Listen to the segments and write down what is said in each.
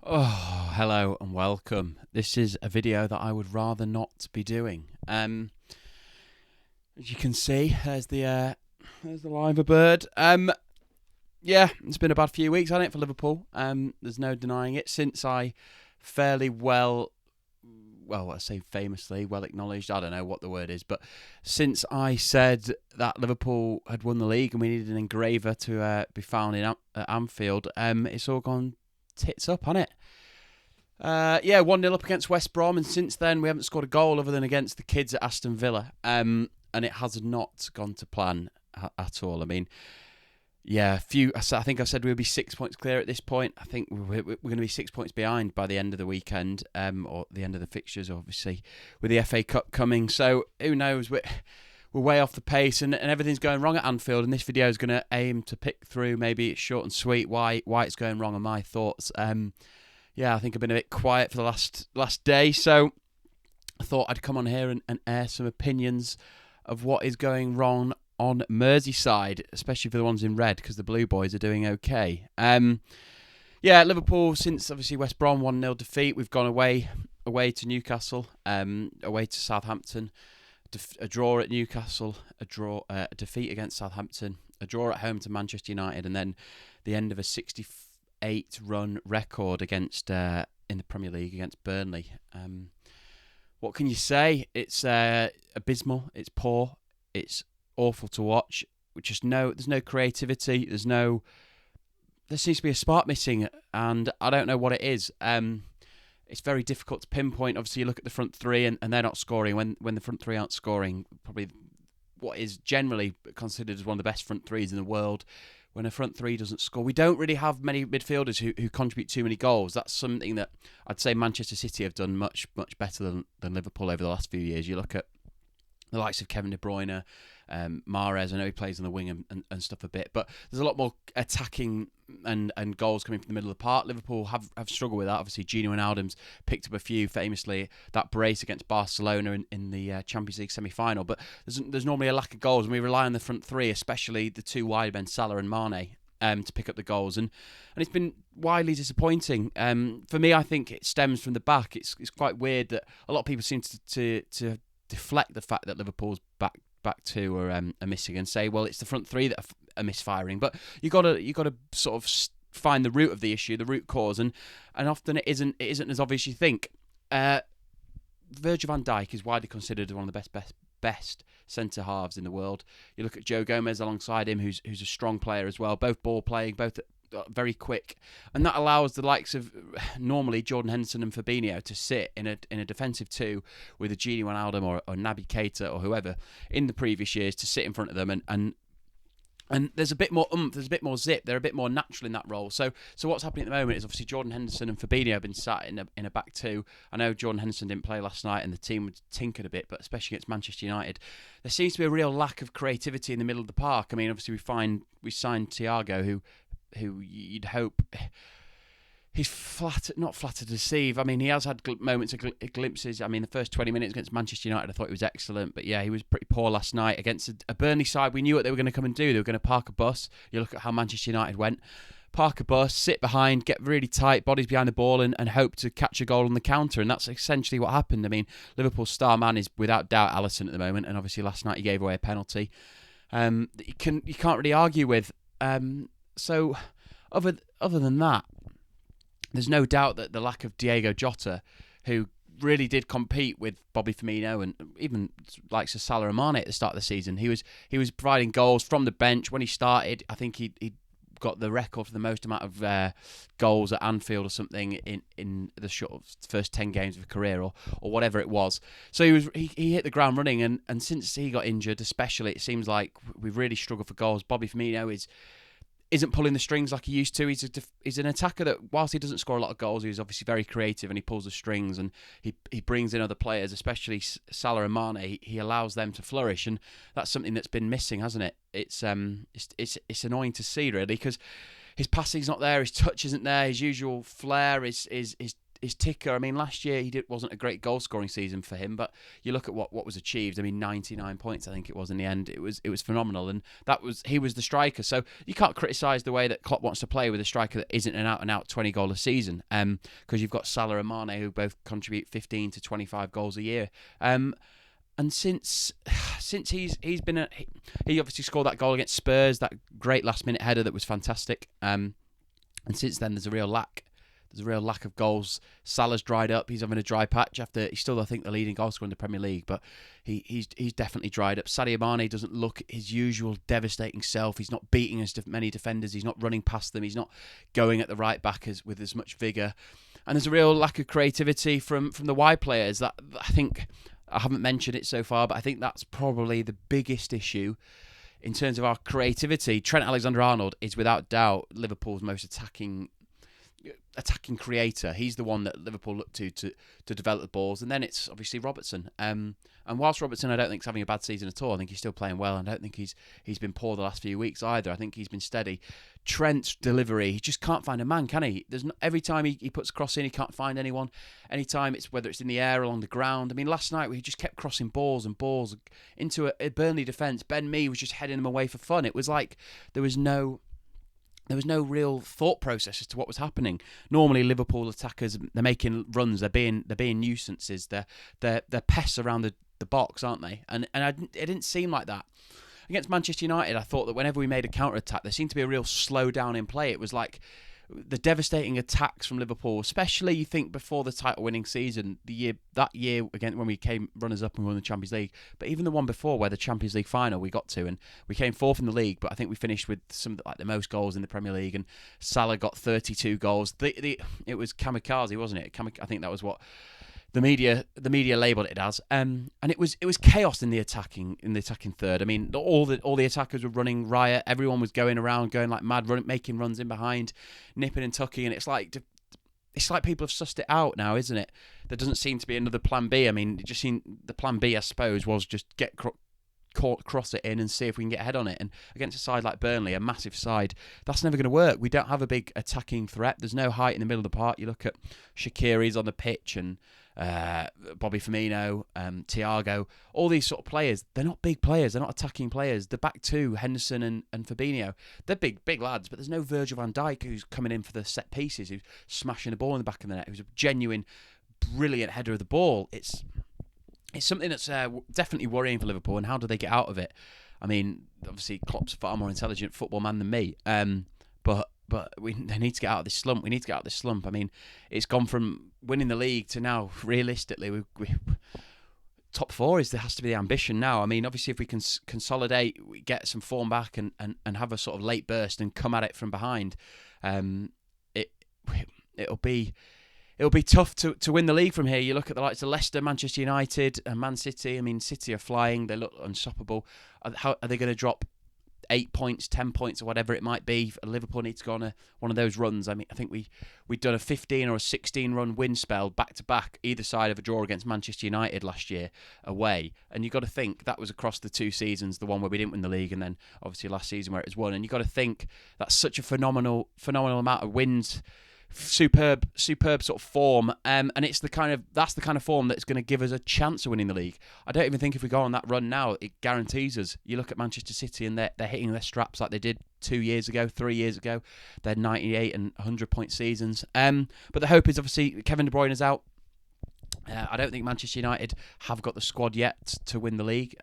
Oh, hello and welcome. This is a video that I would rather not be doing. As you can see, there's the liver bird. Yeah, it's been a bad few weeks, hasn't it, for Liverpool? There's no denying it. Since I fairly I say famously, well acknowledged, I don't know what the word is, but since I said that Liverpool had won the league and we needed an engraver to be found at Anfield, it's all gone tits up, hasn't it? 1-0 up against West Brom, and since then we haven't scored a goal other than against the kids at Aston Villa, and it has not gone to plan at all. I mean, I think I said we'll be 6 points clear at this point. I think we're going to be 6 points behind by the end of the weekend, or the end of the fixtures, obviously, with the FA Cup coming. So who knows? We're way off the pace, and everything's going wrong at Anfield. And this video is going to aim to pick through, maybe it's short and sweet, why it's going wrong and my thoughts. I think I've been a bit quiet for the last day, so I thought I'd come on here and air some opinions of what is going wrong on Merseyside, especially for the ones in red, because the Blue Boys are doing okay. Liverpool, since obviously West Brom 1-0 defeat, we've gone away to Newcastle, away to Southampton, a draw at Newcastle, a defeat against Southampton, a draw at home to Manchester United, and then the end of a 68-run record against in the Premier League against Burnley. What can you say? It's abysmal. It's poor. It's awful to watch. There's no creativity. There seems to be a spark missing, and I don't know what it is. It's very difficult to pinpoint. Obviously, you look at the front three, and they're not scoring. When the front three aren't scoring, probably what is generally considered as one of the best front threes in the world, when a front three doesn't score, we don't really have many midfielders who contribute too many goals. That's something that I'd say Manchester City have done much better than Liverpool over the last few years. You look at the likes of Kevin De Bruyne, Mahrez. I know he plays on the wing and stuff a bit, but there's a lot more attacking and goals coming from the middle of the park. Liverpool have struggled with that. Obviously, Gini Wijnaldum's picked up a few, famously that brace against Barcelona in the Champions League semi-final. But there's normally a lack of goals, and we rely on the front three, especially the two wide men, Salah and Mane, to pick up the goals, and it's been widely disappointing. For me, I think it stems from the back. It's quite weird that a lot of people seem to deflect the fact that Liverpool's back two are missing and say, well, it's the front three that are misfiring. But you got to sort of find the root of the issue, the root cause, and often it isn't as obvious as you think. Virgil van Dijk is widely considered one of the best centre halves in the world. You look at Joe Gomez alongside him, who's a strong player as well. Both ball playing, both very quick, and that allows the likes of normally Jordan Henderson and Fabinho to sit in a defensive two with a Gini Wijnaldum or Naby Keita or whoever in the previous years, to sit in front of them and there's a bit more there's a bit more zip. They're a bit more natural in that role. So what's happening at the moment is obviously Jordan Henderson and Fabinho have been sat in a back two. I know Jordan Henderson didn't play last night and the team tinkered a bit, but especially against Manchester United, there seems to be a real lack of creativity in the middle of the park. I mean, obviously we signed Thiago, who you'd hope he's not flat to deceive. I mean, he has had moments of glimpses. I mean, the first 20 minutes against Manchester United, I thought he was excellent. But yeah, he was pretty poor last night against a Burnley side. We knew what they were going to come and do. They were going to park a bus. You look at how Manchester United went. Park a bus, sit behind, get really tight, bodies behind the ball, and hope to catch a goal on the counter. And that's essentially what happened. I mean, Liverpool's star man is without doubt Alisson at the moment. And obviously last night he gave away a penalty. You can't really argue with. So other than that, there's no doubt that the lack of Diego Jota, who really did compete with Bobby Firmino and even likes of Salah and Mane at the start of the season, he was providing goals from the bench when he started. I think he got the record for the most amount of goals at Anfield or something in the first 10 games of a career or whatever it was. So he hit the ground running, and since he got injured, especially, it seems like we've really struggled for goals. Bobby Firmino isn't pulling the strings like he used to. He's an attacker that, whilst he doesn't score a lot of goals, he's obviously very creative and he pulls the strings and he brings in other players, especially Salah and Mane. He allows them to flourish, and that's something that's been missing, hasn't it? It's annoying to see, really, because his passing's not there, his touch isn't there, his usual flair is his ticker. I mean, last year wasn't a great goal scoring season for him, but you look at what was achieved. I mean, 99 points I think it was in the end. It was phenomenal, and he was the striker. So you can't criticise the way that Klopp wants to play with a striker that isn't an out and out 20 goal a season. Because you've got Salah and Mane who both contribute 15 to 25 goals a year. And since he's been he obviously scored that goal against Spurs, that great last minute header that was fantastic. And since then there's a real lack of goals. Salah's dried up. He's having a dry patch after he's still I think the leading goal scorer in the Premier League, but he's definitely dried up. Sadio Mane doesn't look his usual devastating self. He's not beating as many defenders. He's not running past them. He's not going at the right back with as much vigour. And there's a real lack of creativity from the wide players. That I think. I haven't mentioned it so far, but I think that's probably the biggest issue in terms of our creativity. Trent Alexander-Arnold is without doubt Liverpool's most attacking creator. He's the one that Liverpool look to develop the balls, and then it's obviously Robertson. And whilst Robertson, I don't think is having a bad season at all. I think he's still playing well. I don't think he's been poor the last few weeks either. I think he's been steady. Trent's delivery, he just can't find a man, can he? Every time he puts a cross in, he can't find anyone. Anytime whether it's in the air or along the ground. I mean, last night we just kept crossing balls into a Burnley defence. Ben Mee was just heading them away for fun. It was like there was no real thought process as to what was happening. Normally, Liverpool attackers, they're making runs, they're being nuisances, they're pests around the box, aren't they? And it didn't seem like that. Against Manchester United, I thought that whenever we made a counter-attack, there seemed to be a real slowdown in play. It was like the devastating attacks from Liverpool, especially you think before the title-winning season, that year again when we came runners-up and won the Champions League, but even the one before where the Champions League final we got to, and we came fourth in the league, but I think we finished with the most goals in the Premier League, and Salah got 32 goals. It was kamikaze, wasn't it? I think that was what the media labelled it as, and it was chaos in the attacking third. I mean, all the attackers were running riot. Everyone was going around, going like mad, making runs in behind, nipping and tucking, and it's like people have sussed it out now, isn't it? There doesn't seem to be another plan B. I mean, it just seemed the plan B, I suppose, was just cross it in and see if we can get ahead on it. And against a side like Burnley, a massive side, that's never going to work. We don't have a big attacking threat. There's no height in the middle of the park. You look at Shaqiri's on the pitch and Bobby Firmino, Thiago, all these sort of players. They're not big players. They're not attacking players. The back two, Henderson and Fabinho, they're big lads, but there's no Virgil van Dijk who's coming in for the set pieces, who's smashing the ball in the back of the net, who's a genuine, brilliant header of the ball. It's something that's definitely worrying for Liverpool, and how do they get out of it? I mean, obviously Klopp's a far more intelligent football man than me, but they need to get out of this slump. We need to get out of this slump. I mean, it's gone from winning the league to now, realistically, we top four has to be the ambition now. I mean, obviously, if we can consolidate, we get some form back and have a sort of late burst and come at it from behind, it'll be tough to win the league from here. You look at the likes of Leicester, Manchester United, and Man City. I mean, City are flying. They look unstoppable. How are they going to drop 8 points, 10 points, or whatever it might be? Liverpool needs to go on one of those runs. I mean, I think we'd done a 15 or a 16 run win spell back to back, either side of a draw against Manchester United last year away. And you've got to think that was across the 2 seasons, the one where we didn't win the league, and then obviously last season where it was won. And you've got to think that's such a phenomenal amount of wins. Superb sort of form, and that's the kind of form that's going to give us a chance of winning the league. I don't even think if we go on that run now, it guarantees us. You look at Manchester City and they're hitting their straps like they did 2 years ago, 3 years ago. They're 98 and 100 point seasons. But the hope is obviously Kevin De Bruyne is out. I don't think Manchester United have got the squad yet to win the league.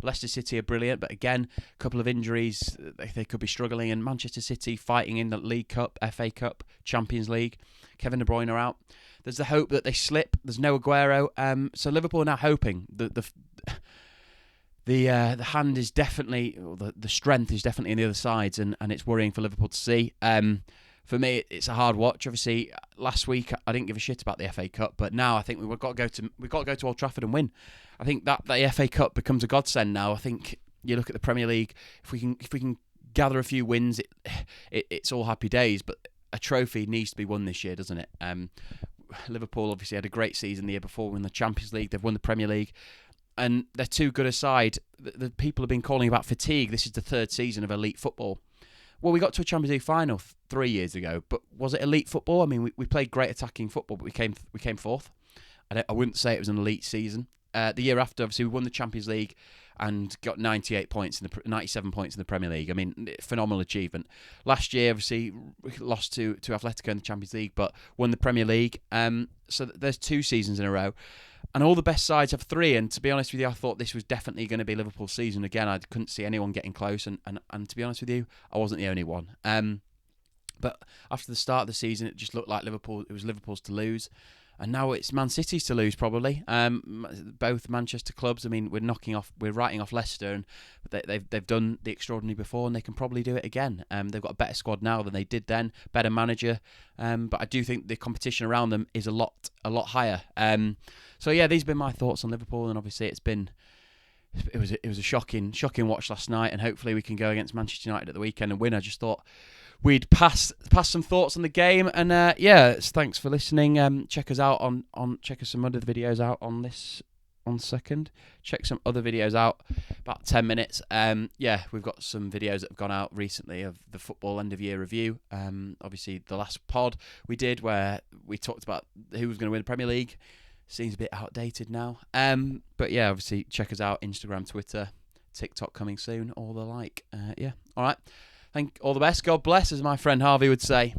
Leicester City are brilliant, but again, a couple of injuries, they could be struggling. And Manchester City fighting in the League Cup, FA Cup, Champions League. Kevin De Bruyne are out. There's the hope that they slip. There's no Aguero. So Liverpool are now hoping that the hand is definitely, or the strength is definitely on the other sides, and it's worrying for Liverpool to see. For me, it's a hard watch. Obviously, last week I didn't give a shit about the FA Cup, but now I think we've got to go to Old Trafford and win. I think that the FA Cup becomes a godsend now. I think you look at the Premier League. If we can gather a few wins, it's all happy days. But a trophy needs to be won this year, doesn't it? Liverpool obviously had a great season the year before, won the Champions League. They've won the Premier League, and they're too good a side. The people have been calling about fatigue. This is the 3rd season of elite football. Well, we got to a Champions League final 3 years ago, but was it elite football? I mean, we played great attacking football, but we came fourth. I wouldn't say it was an elite season. The year after, obviously, we won the Champions League and got 97 points in the Premier League. I mean, phenomenal achievement. Last year, obviously, we lost to Atletico in the Champions League, but won the Premier League. So there's 2 seasons in a row. And all the best sides have 3. And to be honest with you, I thought this was definitely going to be Liverpool's season again. I couldn't see anyone getting close. And to be honest with you, I wasn't the only one. But after the start of the season, it just looked like it was Liverpool's to lose. And now it's Man City's to lose, probably. Both Manchester clubs. I mean, we're writing off Leicester, and they've done the extraordinary before, and they can probably do it again. They've got a better squad now than they did then, better manager. But I do think the competition around them is a lot higher. So yeah, these have been my thoughts on Liverpool, and obviously it was a shocking watch last night, and hopefully we can go against Manchester United at the weekend and win. I just thought we'd pass some thoughts on the game, and thanks for listening. Check us out check us some other videos out on this. 1 second. Check some other videos out, about 10 minutes. We've got some videos that have gone out recently of the football end of year review. Obviously the last pod we did where we talked about who was going to win the Premier League seems a bit outdated now. But yeah, obviously check us out, Instagram, Twitter, TikTok coming soon, all the like. All right. All the best. God bless, as my friend Harvey would say.